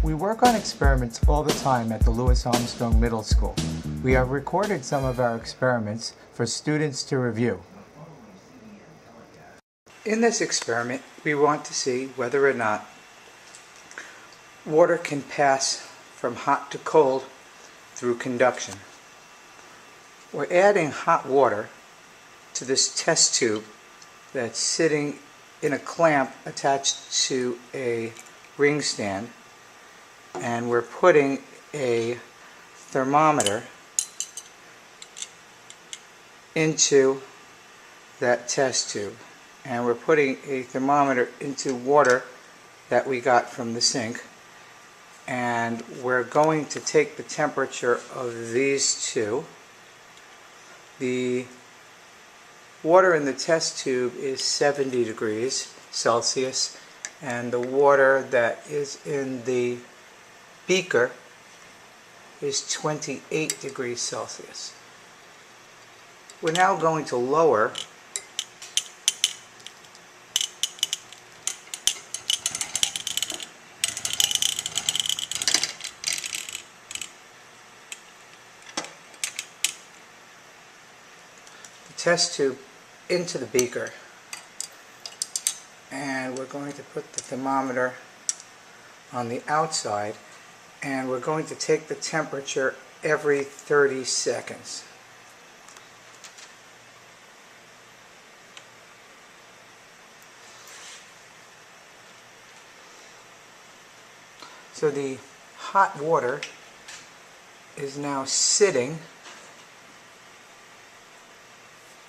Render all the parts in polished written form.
We work on experiments all the time at the Louis Armstrong Middle School. We have recorded some of our experiments for students to review. In this experiment, we want to see whether or not water can pass from hot to cold through conduction. We're adding hot water to this test tube that's sitting in a clamp attached to a ring stand, and we're putting a thermometer into that test tube, and we're putting a thermometer into water that we got from the sink, and we're going to take the temperature of these two. The water in the test tube is 70 degrees Celsius, and the water that is in the beaker is 28 degrees Celsius. We're now going to lower the test tube into the beaker, and we're going to put the thermometer on the outside, and we're going to take the temperature every 30 seconds. So the hot water is now sitting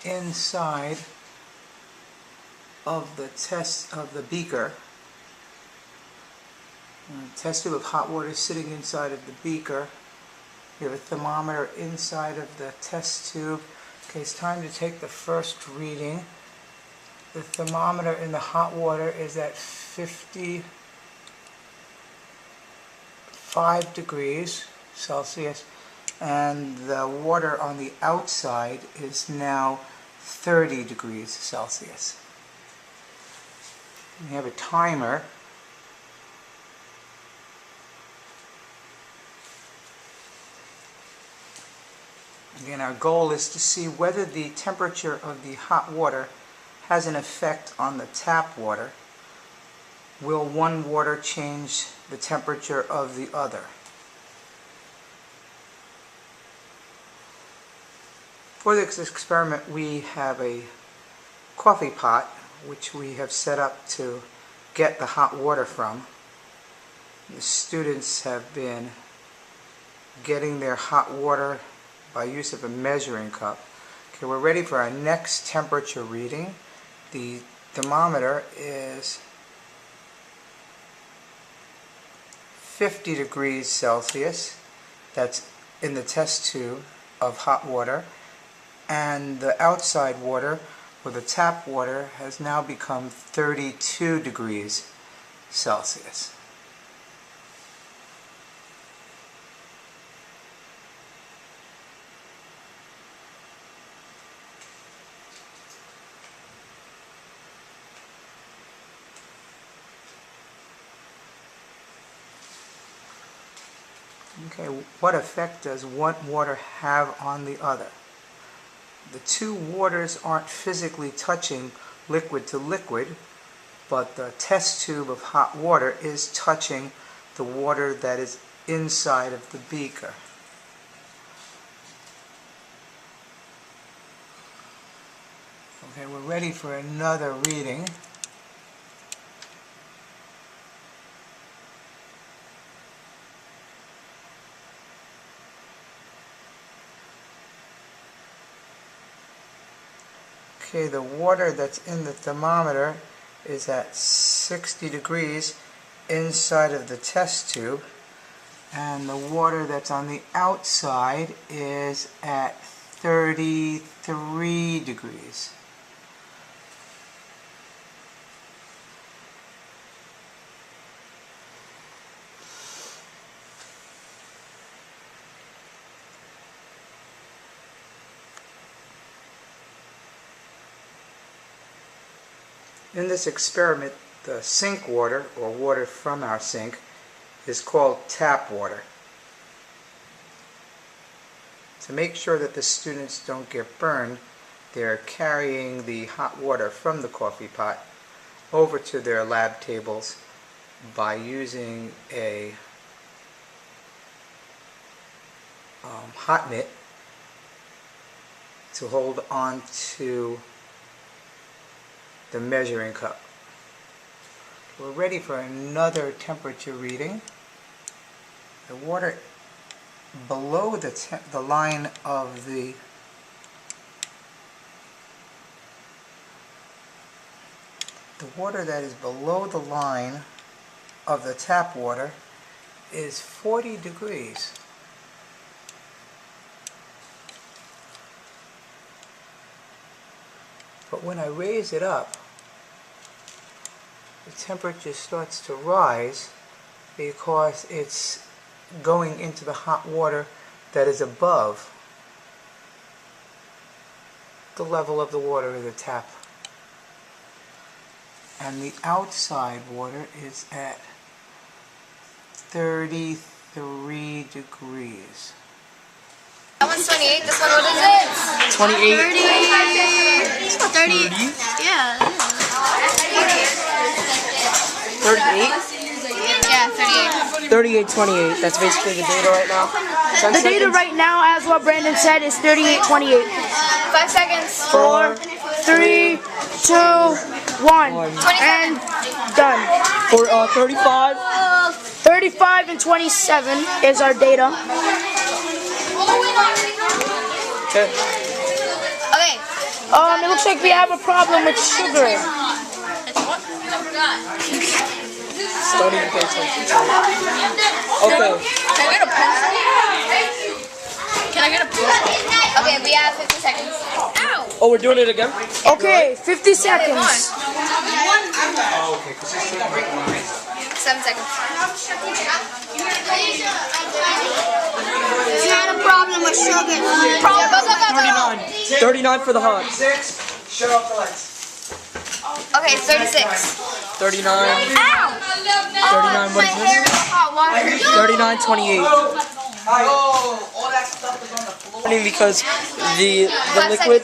inside of the beaker. The test tube of hot water is sitting inside of the beaker. We have a thermometer inside of the test tube. Okay, it's time to take the first reading. The thermometer in the hot water is at 55 degrees Celsius, and the water on the outside is now 30 degrees Celsius. We have a timer. Again, our goal is to see whether the temperature of the hot water has an effect on the tap water. Will one water change the temperature of the other? For this experiment, we have a coffee pot which we have set up to get the hot water from. The students have been getting their hot water by use of a measuring cup. Okay, we're ready for our next temperature reading. The thermometer is 50 degrees Celsius. That's in the test tube of hot water, and the outside water, or the tap water, has now become 32 degrees Celsius. Okay, what effect does one water have on the other? The two waters aren't physically touching liquid to liquid, but the test tube of hot water is touching the water that is inside of the beaker. Okay, we're ready for another reading. Okay, the water that's in the thermometer is at 60 degrees inside of the test tube, and the water that's on the outside is at 33 degrees. In this experiment, the sink water, or water from our sink, is called tap water. To make sure that the students don't get burned, they're carrying the hot water from the coffee pot over to their lab tables by using a hot mitt to hold on to the measuring cup. We're ready for another temperature reading. The water below the line of the water that is below the line of the tap water is 40 degrees. But when I raise it up, the temperature starts to rise because it's going into the hot water that is above the level of the water in the tap. And the outside water is at 33 degrees. That one's 28, this one, what is it? 28. 30. Yeah. 38? Yeah, 38. 38, 28. That's basically the data right now. The data right now, as what Brandon said, is 38, 28. 5 seconds. 4, 3, 2, 1. And done. For 35. 35 and 27 is our data. Okay. Okay. It looks like we have a problem with sugar. Starting to pay attention. Okay. Can I get a pencil? Can I get a pencil? Okay, we have 50 seconds. Ow! Oh, we're doing it again? Okay, 50 seconds. 7 seconds. She had a problem with sugar. Yeah, go, go, go, go. 39. 39 for the hot. 6. Shut off the lights. Okay, 36. 39. Ow! 39, what is this? Hot water. 39, 28. Because the liquid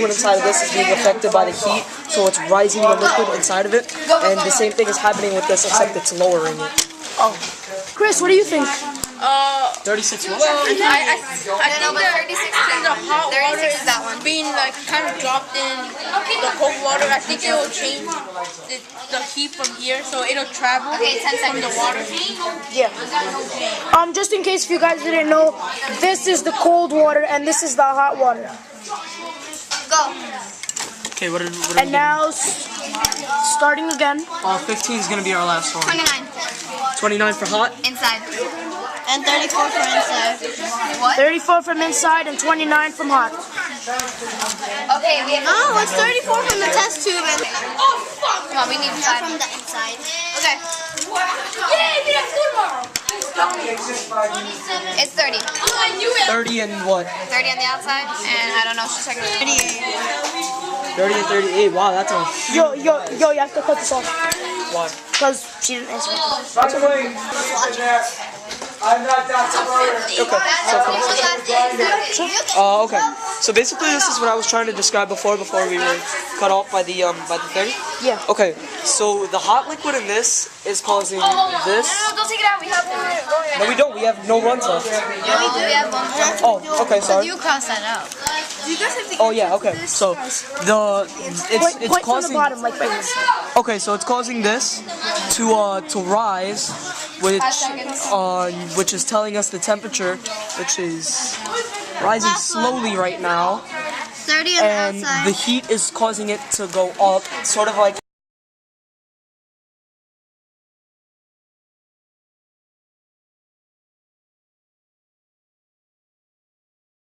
inside of this is being affected by the heat, so it's rising the liquid inside of it, and the same thing is happening with this, except it's lowering it. Oh, Chris, what do you think? 36 what? I think the 36 is that one. Being like kind of dropped in the cold water, I think it will change the heat from here, so it'll travel Okay, 10 from the seconds. water. Yeah. Just in case if you guys didn't know, this is the cold water and this is the hot water. Go. Okay, what are we And now, starting again. 15 is going to be our last one. 29. 29 for hot. Inside. And 34 for inside. What? 34 from inside and 29 from hot. Okay, we have. Oh, it's 34 from the test tube and Come on, we need not 5. from the inside. Okay. It's 30. 30 and what? 30 on the outside, and I don't know, she's checking it. 30 and 38. Wow, that's a... Yo, you have to cut this off. Why? Because she didn't answer. That's away. I'm not Dr. Roder. Okay. So basically, this is what I was trying to describe before we were cut off by the 30. Yeah. Okay. So the hot liquid in this is causing this. No, don't take it out. We have one minute going. No, we don't. We have no runs left. Yeah, we do. We have one. Oh, okay. Sorry. You cross that out. Oh yeah. Okay. So it's Point from the causing. bottom, like right here. Okay. So it's causing this to rise, which is telling us the temperature, which is rising slowly right now, 30 on the and outside. the heat is causing it to go up, sort of like